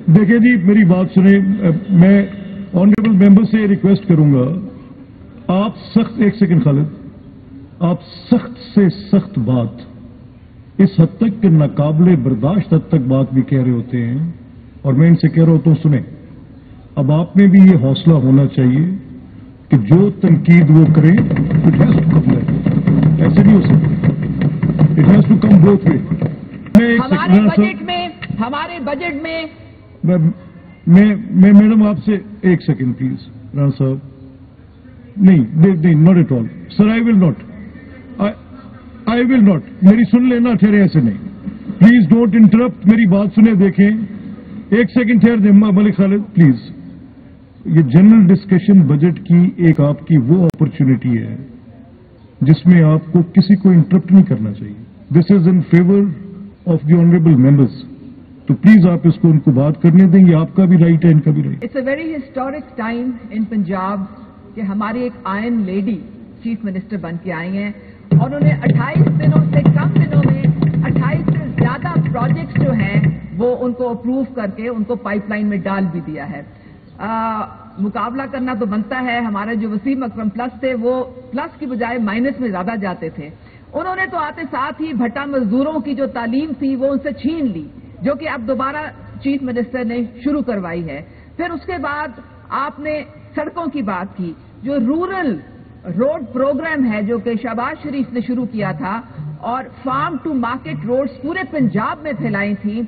देखिए जी, मेरी बात सुने। मैं ऑनरेबल मेंबर से रिक्वेस्ट करूंगा, आप सख्त, एक सेकंड खालिद, आप सख्त से सख्त बात इस हद तक कि नाकाबिले बर्दाश्त हद तक बात भी कह रहे होते हैं, और मैं इनसे कह रहा होता हूं सुने, अब आप में भी ये हौसला होना चाहिए कि जो तनकीद वो करें, it has to come back, ऐसे नहीं हो सकता, it has to come both way. हमारे बजट में मैं मैडम आपसे एक सेकंड प्लीज, राणा साहब, नहीं, not at all sir, I will not, मेरी सुन लेना, ठहरे, ऐसे नहीं, प्लीज डोंट इंटरप्ट, मेरी बात सुने, देखें, एक सेकंड ठहर दे मलिक खालिद प्लीज। ये जनरल डिस्कशन बजट की एक आपकी वो अपॉर्चुनिटी है जिसमें आपको किसी को इंटरप्ट नहीं करना चाहिए। This is in favour of the honourable members, तो प्लीज आप इसको उनको बात करने देंगे, आपका भी राइट है, इनका भी right. It's a very historic time in Punjab कि हमारी एक आयरन लेडी चीफ मिनिस्टर बन के आई हैं और उन्होंने 28 दिनों से कम दिनों में 28 से ज्यादा प्रोजेक्ट्स जो हैं वो उनको अप्रूव करके उनको पाइपलाइन में डाल भी दिया है। मुकाबला करना तो बनता है, हमारे जो वसीम अकरम प्लस थे वो प्लस की बजाय माइनस में ज्यादा जाते थे। उन्होंने तो आते साथ ही भट्टा मजदूरों की जो तालीम थी वो उनसे छीन ली, जो कि अब दोबारा चीफ मिनिस्टर ने शुरू करवाई है। फिर उसके बाद आपने सड़कों की बात की, जो रूरल रोड प्रोग्राम है जो कि शहबाज शरीफ ने शुरू किया था और फार्म टू मार्केट रोड्स पूरे पंजाब में फैलाई थी।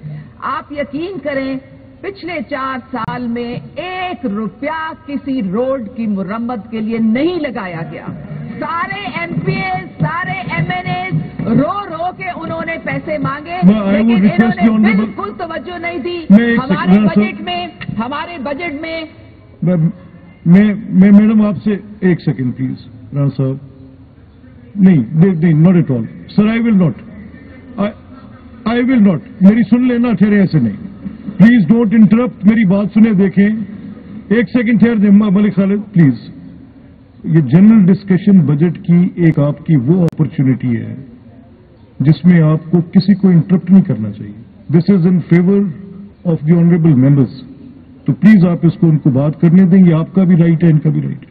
आप यकीन करें पिछले 4 साल में 1 रुपया किसी रोड की मुरम्मत के लिए नहीं लगाया गया। सारे एमपीए, सारे एमएनए रो रो के उन्होंने पैसे मांगे, लेकिन इन्होंने बिल्कुल तवज्जो नहीं दी। हमारे बजट में मैं मैडम आपसे एक सेकंड प्लीज, राणा साहब, नहीं, not at all sir, I will not, मेरी सुन लेना, ठहरे, ऐसे नहीं, प्लीज डोंट इंटरप्ट, मेरी बात सुने, देखें, एक सेकंड ठहर दे मलिक खालिद प्लीज। ये जनरल डिस्कशन बजट की एक आपकी वो अपॉर्चुनिटी है जिसमें आपको किसी को इंटरप्ट नहीं करना चाहिए। This is in favour of the honourable members, तो प्लीज आप इसको उनको बात करने देंगे, आपका भी राइट है, इनका भी राइट है,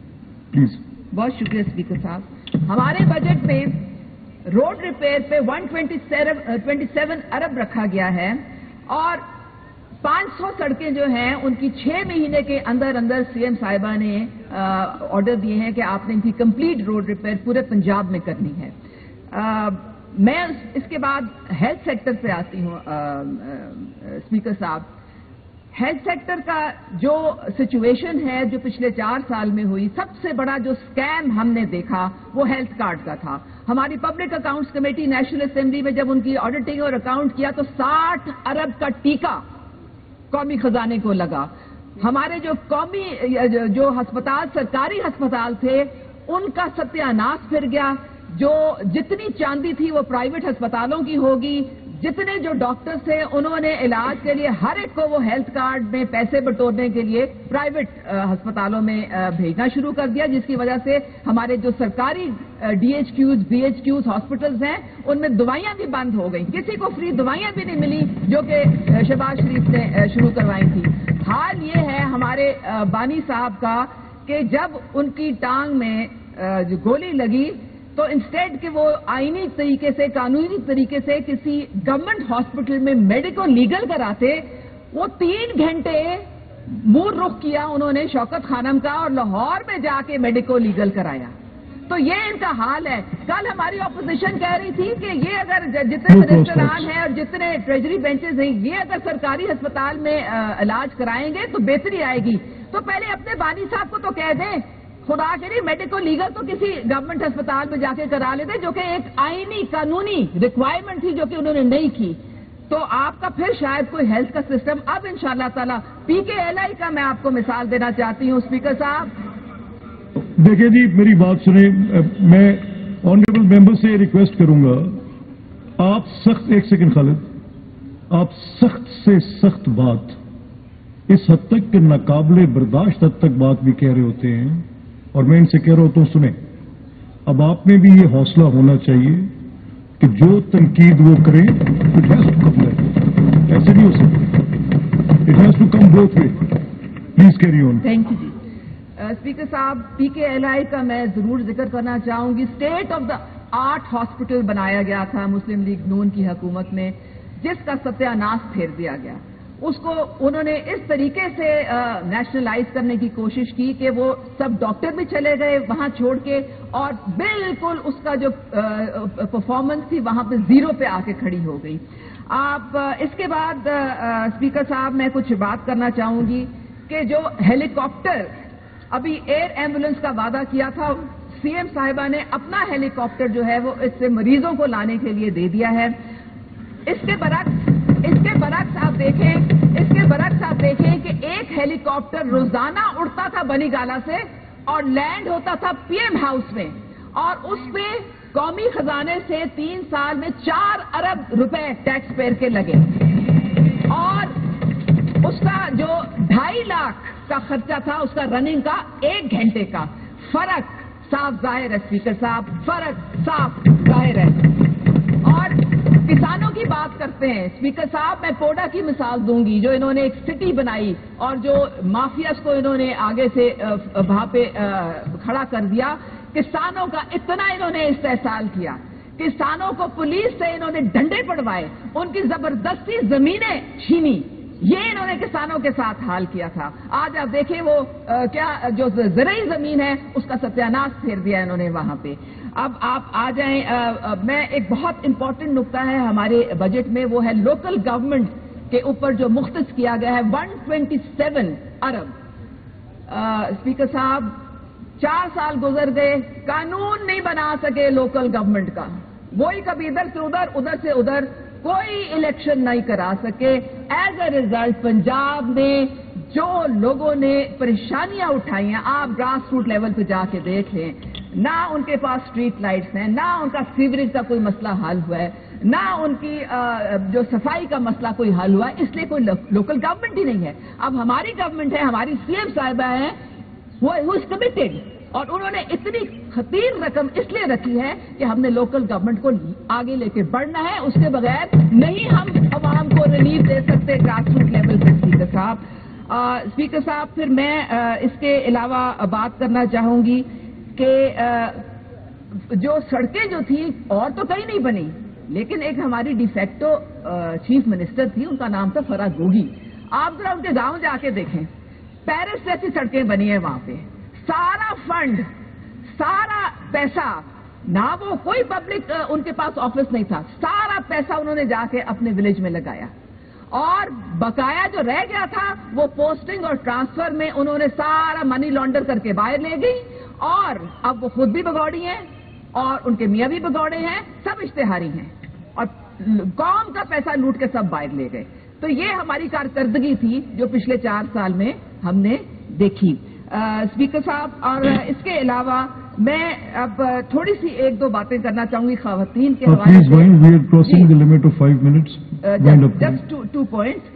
प्लीज। बहुत शुक्रिया स्पीकर साहब। हमारे बजट में रोड रिपेयर पे 127 अरब रखा गया है और 500 सड़कें जो हैं उनकी 6 महीने के अंदर अंदर सीएम साहिबा ने ऑर्डर दिए हैं कि आपने इनकी कंप्लीट रोड रिपेयर पूरे पंजाब में करनी है। मैं इसके बाद हेल्थ सेक्टर पे आती हूँ। स्पीकर साहब, हेल्थ सेक्टर का जो सिचुएशन है जो पिछले 4 साल में हुई, सबसे बड़ा जो स्कैम हमने देखा वो हेल्थ कार्ड का था। हमारी public accounts committee national assembly में जब उनकी ऑडिटिंग और अकाउंट किया तो 60 अरब का टीका कौमी खजाने को लगा। हमारे जो अस्पताल, सरकारी अस्पताल थे, उनका सत्यानाश फिर गया। जो जितनी चांदी थी वो प्राइवेट अस्पतालों की होगी, जितने जो डॉक्टर्स थे उन्होंने इलाज के लिए हर एक को वो हेल्थ कार्ड में पैसे बटोरने के लिए प्राइवेट अस्पतालों में भेजना शुरू कर दिया, जिसकी वजह से हमारे जो सरकारी डीएचक्यूज, बीएचक्यूज हॉस्पिटल्स हैं उनमें दवाइयां भी बंद हो गई। किसी को फ्री दवाइयां भी नहीं मिली जो कि शहबाज शरीफ ने शुरू करवाई थी। हाल ये है हमारे बानी साहब का कि जब उनकी टांग में जो गोली लगी तो इंस्टेड कि वो आईनी तरीके से, कानूनी तरीके से किसी गवर्नमेंट हॉस्पिटल में मेडिको लीगल कराते, वो 3 घंटे मुंह रुख किया उन्होंने शौकत खानम का और लाहौर में जाके मेडिको लीगल कराया। तो ये इनका हाल है। कल हमारी ऑपोजिशन कह रही थी कि ये अगर जितने मिनिस्टरान हैं और जितने ट्रेजरी बेंचेस हैं ये अगर सरकारी अस्पताल में इलाज कराएंगे तो बेहतरी आएगी। तो पहले अपने बानी साहब को तो कह दें, खुदा के लिए मेडिको लीगल तो किसी गवर्नमेंट अस्पताल में जाके करा लेते, जो कि एक आईनी कानूनी रिक्वायरमेंट थी जो कि उन्होंने नहीं की। तो आपका फिर शायद कोई हेल्थ का सिस्टम अब इंशाअल्लाह ताला पीकेएलआई का मैं आपको मिसाल देना चाहती हूँ। स्पीकर साहब, देखिए जी, मेरी बात सुने, मैं ऑनरेबल मेंबर से रिक्वेस्ट करूंगा, आप सख्त, एक सेकंड खालिद, आप सख्त से सख्त बात इस हद तक कि नाकाबिले बर्दाश्त हद तक बात भी कह रहे होते हैं, और मैं इनसे कह रहा होता हूं सुने, अब आप में भी ये हौसला होना चाहिए कि जो तनकीद वो करें, it has to come back, ऐसे नहीं हो सकता, it has to come in both way. Please carry on. Thank you ji. Speaker साहब, PKLI का मैं जरूर जिक्र करना चाहूंगी। State of the art hospital बनाया गया था मुस्लिम लीग नून की हुकूमत में, जिसका सत्यानाश फेर दिया गया। उसको उन्होंने इस तरीके से नेशनलाइज करने की कोशिश की कि वो सब डॉक्टर भी चले गए वहां छोड़ के, और बिल्कुल उसका जो परफॉर्मेंस थी वहां पे जीरो पे आके खड़ी हो गई। आप इसके बाद स्पीकर साहब मैं कुछ बात करना चाहूंगी कि जो हेलीकॉप्टर अभी एयर एम्बुलेंस का वादा किया था, सीएम साहिबा ने अपना हेलीकॉप्टर जो है वो इससे मरीजों को लाने के लिए दे दिया है। इसके बरक्स आप देखें कि एक हेलीकॉप्टर रोजाना उड़ता था बनीगाला से और लैंड होता था पीएम हाउस में, और उस पे कौमी खजाने से 3 साल में 4 अरब रुपए टैक्स पेयर के लगे, और उसका जो 2.5 लाख का खर्चा था उसका रनिंग का 1 घंटे का। फर्क साफ जाहिर है स्पीकर साहब, फर्क साफ जाहिर है। और किसानों की बात करते हैं स्पीकर साहब, मैं पोडा की मिसाल दूंगी, जो इन्होंने एक सिटी बनाई और जो माफियास को इन्होंने आगे से वहां पे खड़ा कर दिया। किसानों का इतना इन्होंने इस्तेहसाल किया, किसानों को पुलिस से इन्होंने डंडे पड़वाए, उनकी जबरदस्ती जमीनें छीनी, ये इन्होंने किसानों के साथ हाल किया था। आज आप देखें वो क्या जो ज़रई जमीन है उसका सत्यानाश फेर दिया इन्होंने वहां पे। अब आप आ जाएं, मैं एक बहुत इंपॉर्टेंट नुक्ता है हमारे बजट में, वो है लोकल गवर्नमेंट के ऊपर जो मुख्तस किया गया है 127 अरब। स्पीकर साहब, 4 साल गुजर गए, कानून नहीं बना सके लोकल गवर्नमेंट का, वही कभी इधर से उधर से उधर, कोई इलेक्शन नहीं करा सके। एज अ रिजल्ट पंजाब में जो लोगों ने परेशानियां उठाई हैं, आप ग्रास रूट लेवल पे जाके देख लें, ना उनके पास स्ट्रीट लाइट्स हैं, ना उनका सीवरेज का कोई मसला हल हुआ है, ना उनकी जो सफाई का मसला कोई हल हुआ है, इसलिए कोई लोकल गवर्नमेंट ही नहीं है। अब हमारी गवर्नमेंट है, हमारी सीएम साहिबा है, वो इज कमिटेड, और उन्होंने इतनी खतीर रकम इसलिए रखी है कि हमने लोकल गवर्नमेंट को आगे लेके बढ़ना है, उसके बगैर नहीं हम आवाम को रिलीफ दे सकते ग्रास रूट लेवल पे। स्पीकर साहब, फिर मैं इसके अलावा बात करना चाहूंगी कि जो सड़कें जो थी और तो कहीं नहीं बनी, लेकिन एक हमारी डिफेक्टो चीफ मिनिस्टर थी, उनका नाम था फराह गोगी। आप जरा उनके गांव जाके देखें, पेरिस जैसी सड़कें बनी है वहां पे, सारा फंड, सारा पैसा, ना वो कोई पब्लिक उनके पास ऑफिस नहीं था, सारा पैसा उन्होंने जाके अपने विलेज में लगाया, और बकाया जो रह गया था वो पोस्टिंग और ट्रांसफर में उन्होंने सारा मनी लॉन्डर करके बाहर ले गई, और अब वो खुद भी भगौड़ी हैं और उनके मियां भी भगौड़े हैं, सब इश्तेहारी हैं, और कौम का पैसा लूट के सब बाहर ले गए। तो ये हमारी कारकर्दगी थी जो पिछले 4 साल में हमने देखी। स्पीकर साहब, और इसके अलावा मैं अब थोड़ी सी 1-2 बातें करना चाहूंगी खवातीन के हवाले से। जस्ट 2 पॉइंट्स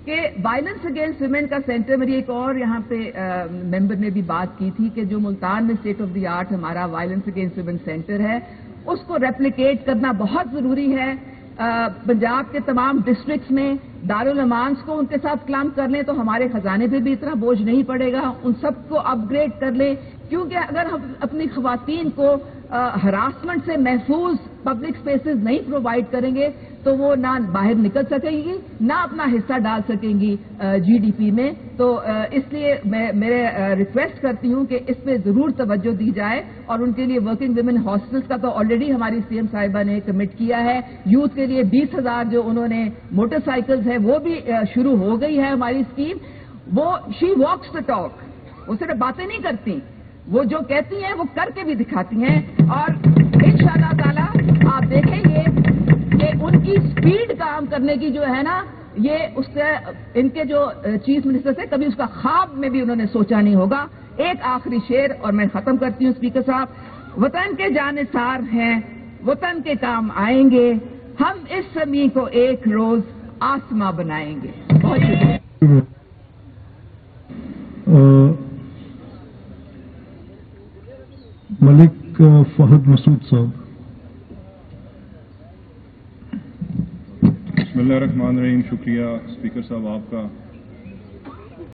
कि वायलेंस अगेंस्ट वुमेन का सेंटर, मेरी एक और यहाँ पे मेंबर ने भी बात की थी कि जो मुल्तान में स्टेट ऑफ द आर्ट हमारा वायलेंस अगेंस्ट वुमेन सेंटर है, उसको रेप्लिकेट करना बहुत जरूरी है। पंजाब के तमाम डिस्ट्रिक्ट्स में दारुल अमान्स को उनके साथ कलाम कर लें तो हमारे खजाने पे भी इतना बोझ नहीं पड़ेगा, उन सबको अपग्रेड कर लें, क्योंकि अगर हम अपनी खवातीन को हरासमेंट से महफूज पब्लिक स्पेसेस नहीं प्रोवाइड करेंगे तो वो ना बाहर निकल सकेंगी, ना अपना हिस्सा डाल सकेंगी जीडीपी में। तो इसलिए मैं मेरे रिक्वेस्ट करती हूं कि इस पे जरूर तवज्जो दी जाए, और उनके लिए वर्किंग विमेन हॉस्टल्स का तो ऑलरेडी हमारी सीएम साहिबा ने कमिट किया है। यूथ के लिए 20,000 जो उन्होंने मोटरसाइकिल्स है वो भी शुरू हो गई है हमारी स्कीम। वो शी वॉक्स द टॉक, वो सिर्फ बातें नहीं करती, वो जो कहती हैं वो करके भी दिखाती हैं, और इंशाअल्लाह ताला आप देखेंगे कि उनकी स्पीड काम करने की जो है ना, ये उससे इनके जो चीफ मिनिस्टर थे कभी उसका ख्वाब में भी उन्होंने सोचा नहीं होगा। एक आखिरी शेर और मैं खत्म करती हूँ स्पीकर साहब, वतन के जानिसार हैं, वतन के काम आएंगे, हम इस ज़मीं को एक रोज आसमां बनाएंगे। बहुत शुक्रिया। मलिक फहद मसूद साहब। बिस्मिल्लाहिर्रहमानिर्रहीम। शुक्रिया स्पीकर साहब आपका।